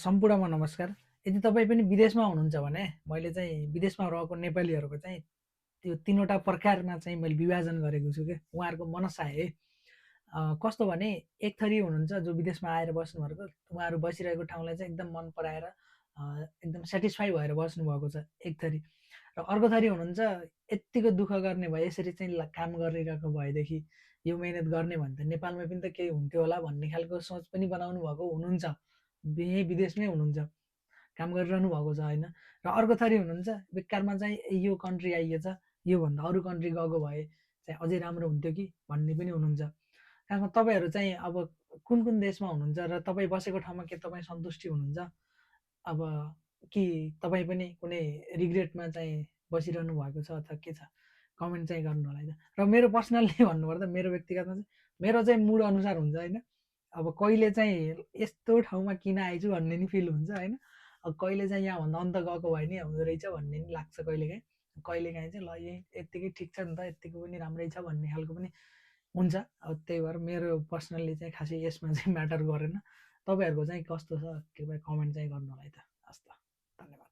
सम्पूर्णमा नमस्कार। यदि तपाईँ पनि विदेशमा हुनुहुन्छ भने मैले चाहिँ विदेशमा रहेको नेपालीहरूको चाहिँ त्यो 3वटा प्रकारमा चाहिँ मैले विभाजन गरेको छु क्या, उहाँहरूको मनसाय है। कस्तो भने एक थरी हुनुहुन्छ जो विदेशमा आएर बस्नुभएको, उहाँहरू बसिरहेको ठाउँलाई चाहिँ एकदम मन पराएर एकदम सेटिस्फाई भएर बस्नुभएको छ एक थरी। र अर्को थरी हुनुहुन्छ यत्तिको दुःख गर्ने भए यसरी चाहिँ काम गरिरहेको भएदेखि यो मेहनत गर्ने भने त नेपालमा पनि त केही हुन्थ्यो होला भन्ने खालको सोच पनि बनाउनु भएको हुनुहुन्छ, यहीँ विदेशमै हुनुहुन्छ, काम गरिरहनु भएको छ होइन। र अर्को थरी हुनुहुन्छ बेकारमा चाहिँ यो कन्ट्री आइएछ, योभन्दा अरू कन्ट्री गएको भए चाहिँ अझै राम्रो हुन्थ्यो कि भन्ने पनि हुनुहुन्छ। खासमा तपाईँहरू चाहिँ अब कुन कुन देशमा हुनुहुन्छ र तपाईँ बसेको ठाउँमा के तपाईँ सन्तुष्टि हुनुहुन्छ, अब कि तपाईँ पनि कुनै रिग्रेटमा चाहिँ बसिरहनु भएको छ अथवा के छ, कमेन्ट चाहिँ गर्नु होला होइन। र मेरो पर्सनल्ली भन्नुपर्दा मेरो व्यक्तिगतमा चाहिँ मेरो चाहिँ मुड अनुसार हुन्छ होइन। अब कहिले चाहिँ यस्तो ठाउँमा किन आइछु भन्ने नि फिल हुन्छ होइन। अब कहिले चाहिँ यहाँभन्दा अन्त गएको भए नि हुँदो रहेछ भन्ने नि लाग्छ कहिलेकाहीँ। कहिलेकाहीँ चाहिँ ल यही यत्तिकै ठिक छ नि त, यत्तिको पनि राम्रै छ भन्ने खालको पनि हुन्छ। अब त्यही भएर मेरो पर्सनल्ली चाहिँ खासै यसमा चाहिँ म्याटर गरेन। तपाईँहरूको चाहिँ कस्तो छ कृपया कमेन्ट चाहिँ गर्नु होला है त। हस् त, धन्यवाद।